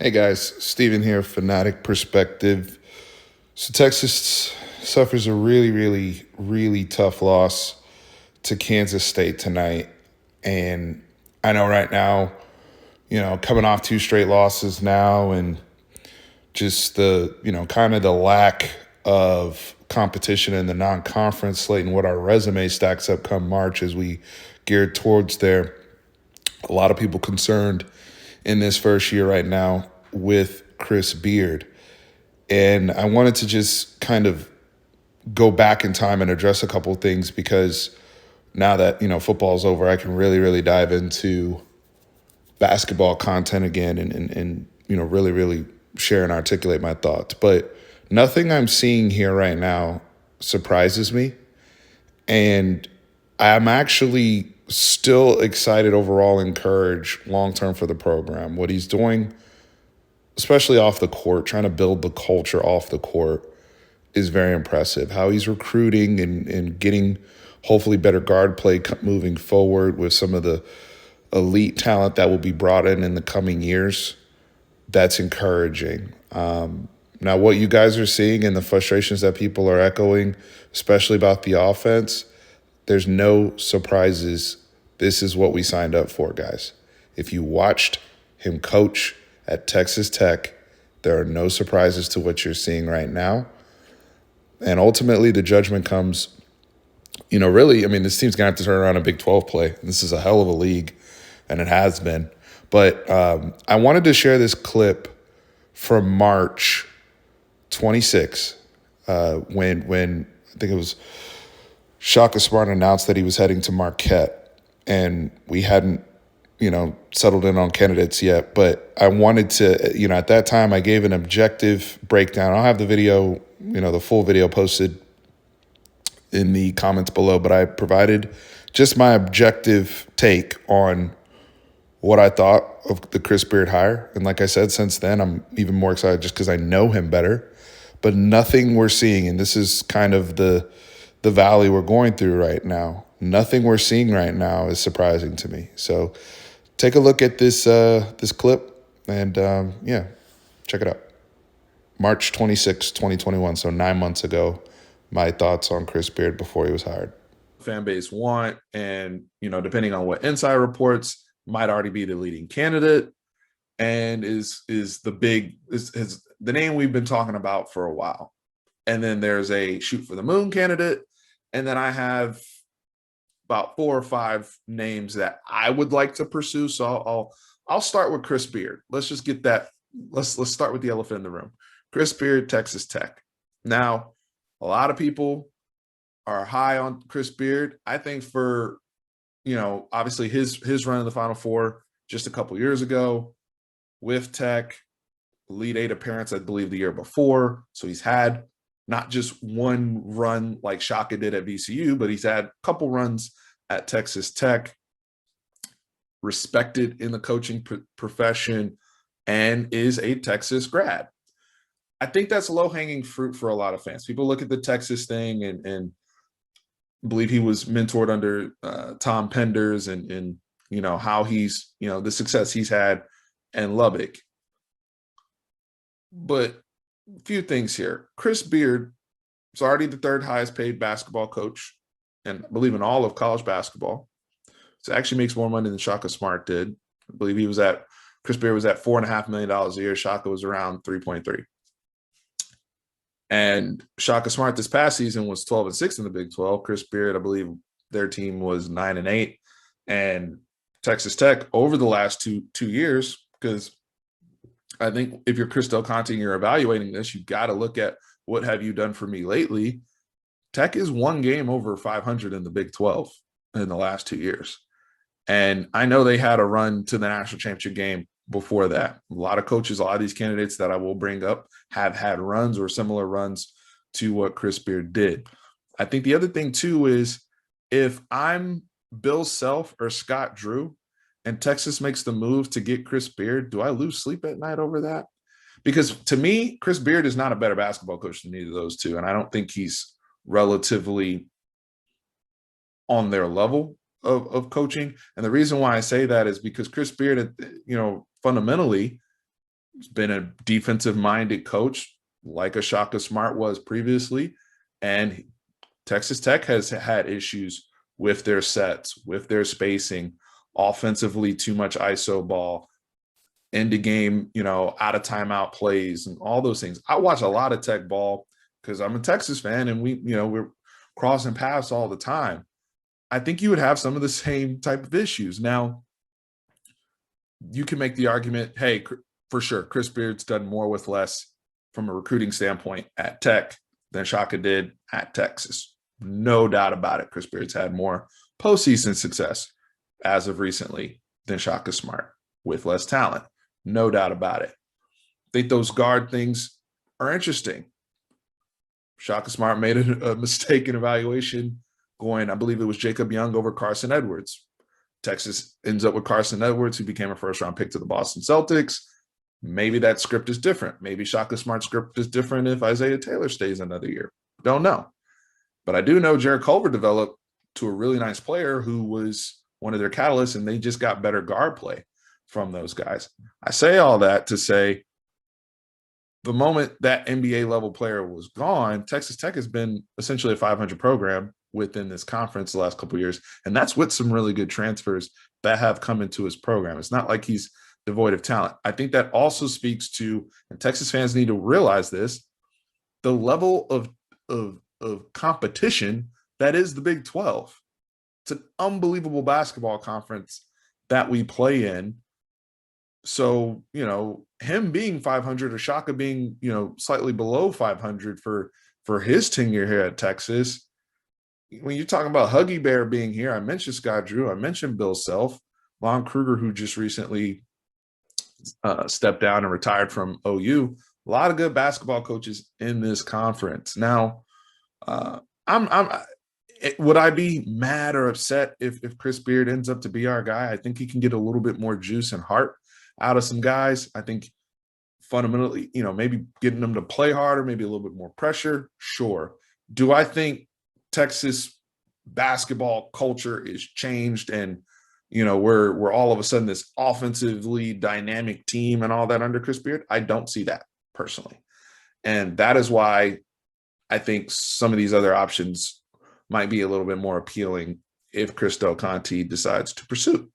Hey guys, Steven here, Fanatic Perspective. So Texas suffers a really tough loss to Kansas State tonight. And I know right now, coming off two straight losses now and just kind of the lack of competition in the non-conference slate and what our resume stacks up come March as we gear towards there. A lot of people concerned in this first year right now with Chris Beard. And I wanted to just kind of go back in time and address a couple of things because now that, football's over, I can really dive into basketball content again and really share and articulate my thoughts. But nothing I'm seeing here right now surprises me. And I'm actually still excited overall, encouraged long term for the program. What he's doing, especially off the court, trying to build the culture off the court, is very impressive. How he's recruiting and getting hopefully better guard play moving forward with some of the elite talent that will be brought in the coming years. That's encouraging. Now, what you guys are seeing and the frustrations that people are echoing, especially about the offense, there's no surprises. This is what we signed up for, guys. If you watched him coach at Texas Tech, there are no surprises to what you're seeing right now. And ultimately, the judgment comes, this team's going to have to turn around a Big 12 play. This is a hell of a league, and it has been. But I wanted to share this clip from March 26, when I think it was Shaka Smart announced that he was heading to Marquette, and we hadn't, settled in on candidates yet. But I wanted to, at that time, I gave an objective breakdown. I'll have the video, the full video posted in the comments below, but I provided just my objective take on what I thought of the Chris Beard hire. And like I said, since then, I'm even more excited just because I know him better. But nothing we're seeing, and this is kind of the valley we're going through right now, nothing we're seeing right now is surprising to me. So take a look at this clip and, check it out. March 26, 2021, so 9 months ago, my thoughts on Chris Beard before he was hired. Fan base want, and depending on what inside reports, might already be the leading candidate, and is the name we've been talking about for a while. And then there's a shoot for the moon candidate, and then I have about 4 or 5 names that I would like to pursue. So I'll start with Chris Beard. Let's just get that. Let's start with the elephant in the room. Chris Beard, Texas Tech. Now, a lot of people are high on Chris Beard. I think for, obviously his run in the Final Four just a couple years ago with Tech, Elite Eight appearance, I believe, the year before. So he's had not just one run like Shaka did at VCU, but he's had a couple runs at Texas Tech, respected in the coaching profession, and is a Texas grad. I think that's low-hanging fruit for a lot of fans. People look at the Texas thing and believe he was mentored under Tom Penders and how he's, the success he's had in Lubbock. But a few things here. Chris Beard is already the 3rd highest paid basketball coach, and I believe in all of college basketball. So actually makes more money than Shaka Smart did. I believe Chris Beard was at $4.5 million a year. Shaka was around 3.3. And Shaka Smart this past season was 12-6 in the Big 12. Chris Beard, I believe their team was 9-8. And Texas Tech over the last two years, because I think if you're Chris Del Conte and you're evaluating this, you've got to look at what have you done for me lately. Tech is 1 game over 500 in the Big 12 in the last 2 years. And I know they had a run to the national championship game before that. A lot of coaches, a lot of these candidates that I will bring up have had runs or similar runs to what Chris Beard did. I think the other thing too is if I'm Bill Self or Scott Drew and Texas makes the move to get Chris Beard, do I lose sleep at night over that? Because to me, Chris Beard is not a better basketball coach than either of those two. And I don't think he's relatively on their level of coaching. And the reason why I say that is because Chris Beard, fundamentally He's been a defensive-minded coach like a Shaka Smart was previously, and Texas Tech has had issues with their sets, with their spacing, offensively too much ISO ball, end of game, out of timeout plays and all those things. I watch a lot of Tech ball because I'm a Texas fan and we're crossing paths all the time. I think you would have some of the same type of issues. Now, you can make the argument, hey, for sure, Chris Beard's done more with less from a recruiting standpoint at Tech than Shaka did at Texas. No doubt about it. Chris Beard's had more postseason success as of recently than Shaka Smart with less talent. No doubt about it. I think those guard things are interesting. Shaka Smart made a mistake in evaluation going, I believe it was Jacob Young over Carson Edwards. Texas ends up with Carson Edwards, who became a first-round pick to the Boston Celtics. Maybe that script is different. Maybe Shaka Smart's script is different if Isaiah Taylor stays another year. Don't know. But I do know Jarrett Culver developed to a really nice player who was one of their catalysts, and they just got better guard play from those guys. I say all that to say the moment that NBA level player was gone, Texas Tech has been essentially a 500 program within this conference the last couple of years. And that's with some really good transfers that have come into his program. It's not like he's devoid of talent. I think that also speaks to, and Texas fans need to realize this, the level of competition that is the Big 12. It's an unbelievable basketball conference that we play in. So, him being 500 or Shaka being, slightly below 500 for his tenure here at Texas, when you're talking about Huggy Bear being here, I mentioned Scott Drew, I mentioned Bill Self, Lon Kruger, who just recently stepped down and retired from OU. A lot of good basketball coaches in this conference. Now, would I be mad or upset if Chris Beard ends up to be our guy? I think he can get a little bit more juice and heart out of some guys. I think fundamentally, maybe getting them to play harder, maybe a little bit more pressure. Sure. Do I think Texas basketball culture is changed and, we're all of a sudden this offensively dynamic team and all that under Chris Beard? I don't see that personally. And that is why I think some of these other options might be a little bit more appealing if Chris Del Conte decides to pursue.